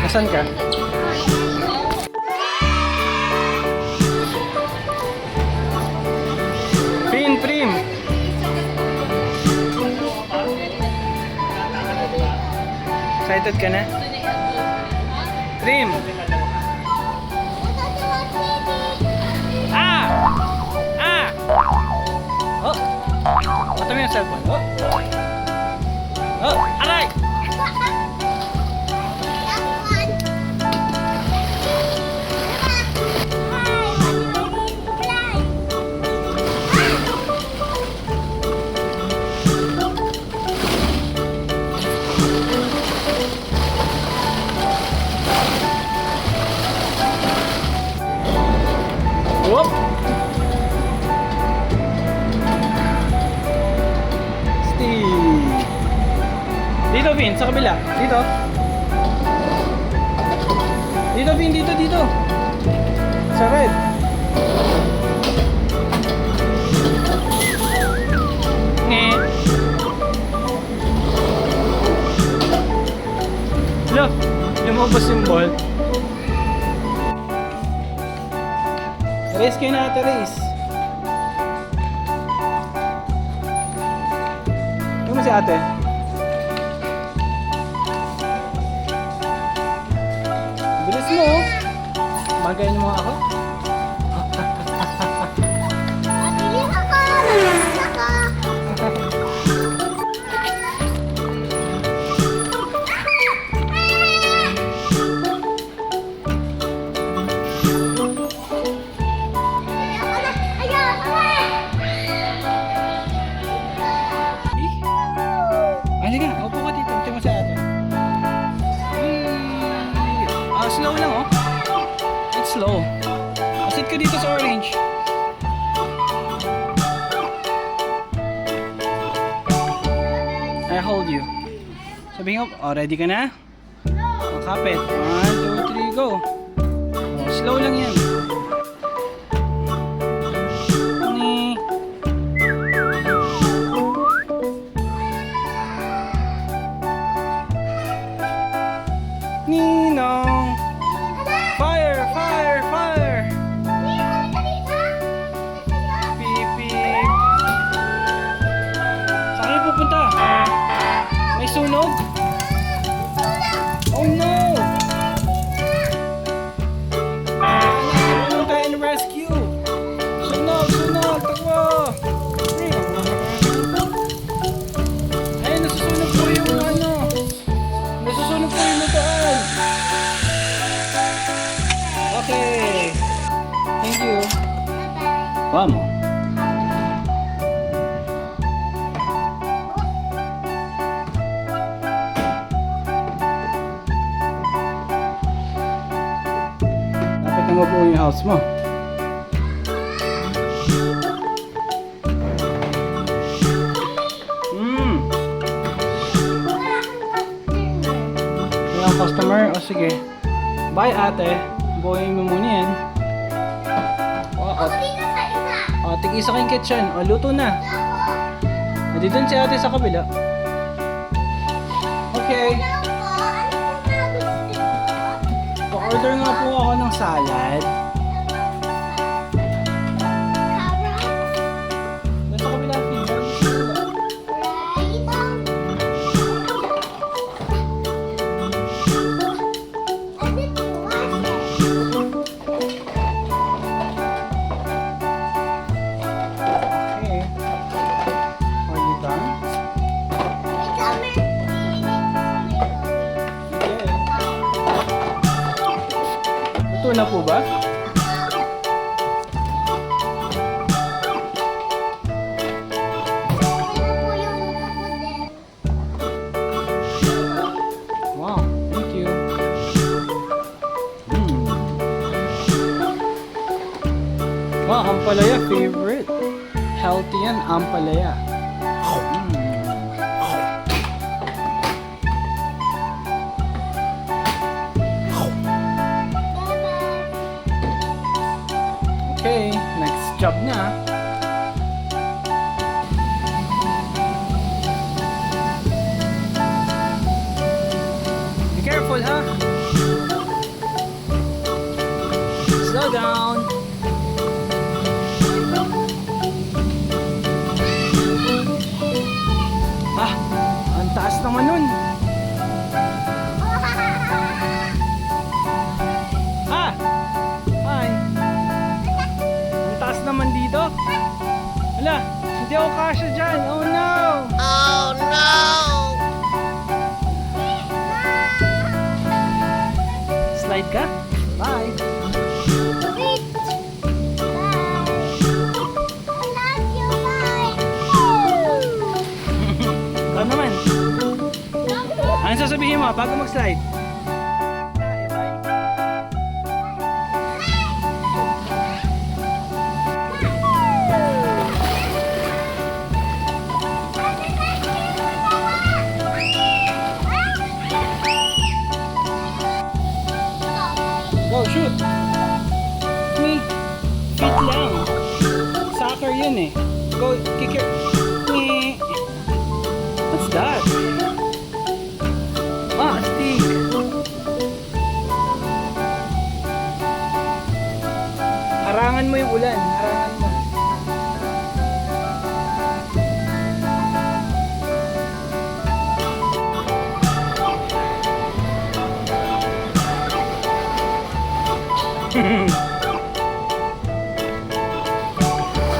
Nasaan ka? Prim! Excited ka na? Prim! Ah! Ah! Oh! Mata mo yung cellphone. Oh! Oh! Aray! Whoop! Steve! Dito, Vin, sa kabila. Dito. Dito, Vin, dito. Sa red. Nge. Look, lumabas yung ball. Race kayo na ate, race. Ano mo si ate? Bilis mo. Magayin mo ako. Halika, upo ka dito. Tingnan mo si ate. Slow lang oh. It's slow. Sit ka dito sa orange. I hold you. Sabihin ko, oh, ready ka na? Kapit. 1, 2, 3, go. Oh, slow lang yan. Ninong! Fire! Beep, beep. Saan kayo pupunta? May sunog? Oh no! Ano tayo rescue? Sunog! Takbo! Ayun, nasusunog po yung ano. Nasusunog po yung lutaan. Okay. Thank you. Vamos. Dapat na mabuo yung house mo. Yung customer, o sige. Bye ate. Buhayin mo muna yan. O, tig-isa kayong kitchen. O, luto na. Nandito si ate sa kabila. Okay. Pa-order nga po ako ng salad. Doon sa kabila, Pino. Ito na po ba? Wow, thank you. Wow, ampalaya favorite. Healthy yan, ampalaya. Okay, next job na. Be careful, ha? down. Ah, ang taas naman nun. Ah, hi. Ang taas naman dito. Hala, hindi ako kasya dyan. Oh no. Oh no! Slide ka? Bye. Wait! Bye! I love you, bye! Ikaw naman. Ano sasabihin mo bago mag-slide? Bye. Go, shoot! Me. Feet lang. Soccer yun eh. Go, kick your... Me. What's that? Ah, stick. Harangan mo yung ulan. Harangan mo.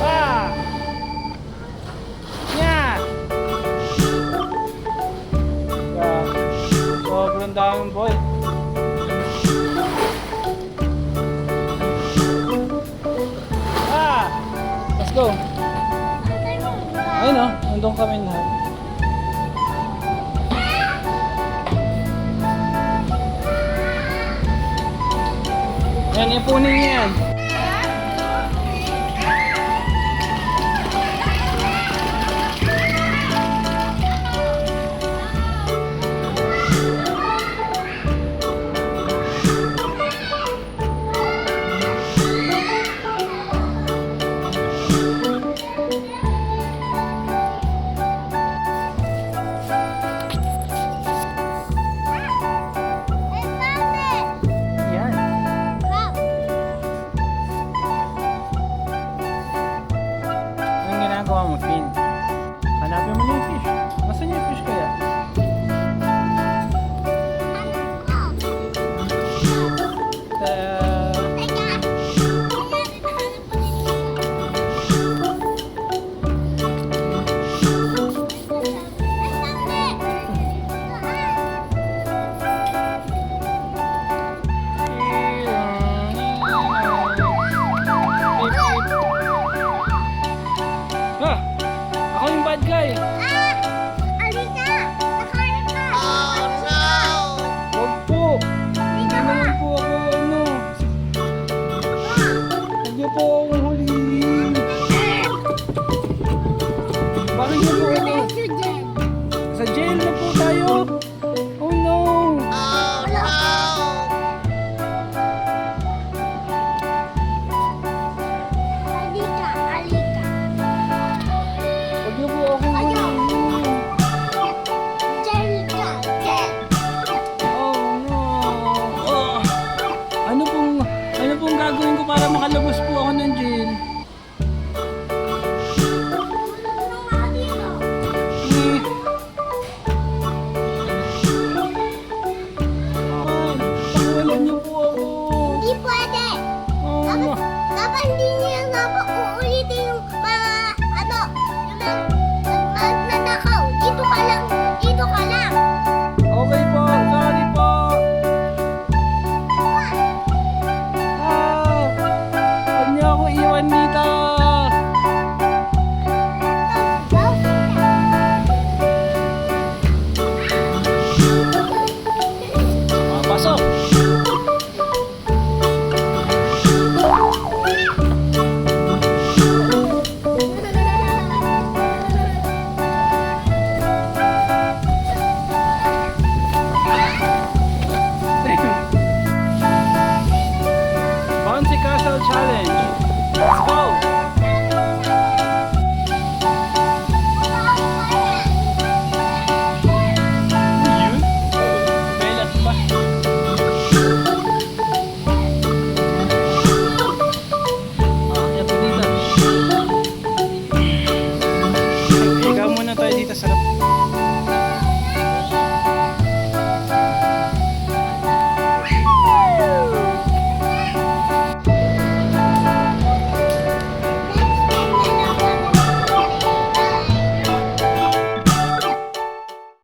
Ah! Yeah! Sobrang daming ball. Ah! Let's go. Ayun o, nandun kami lahat. Yan, ipunin niya yan.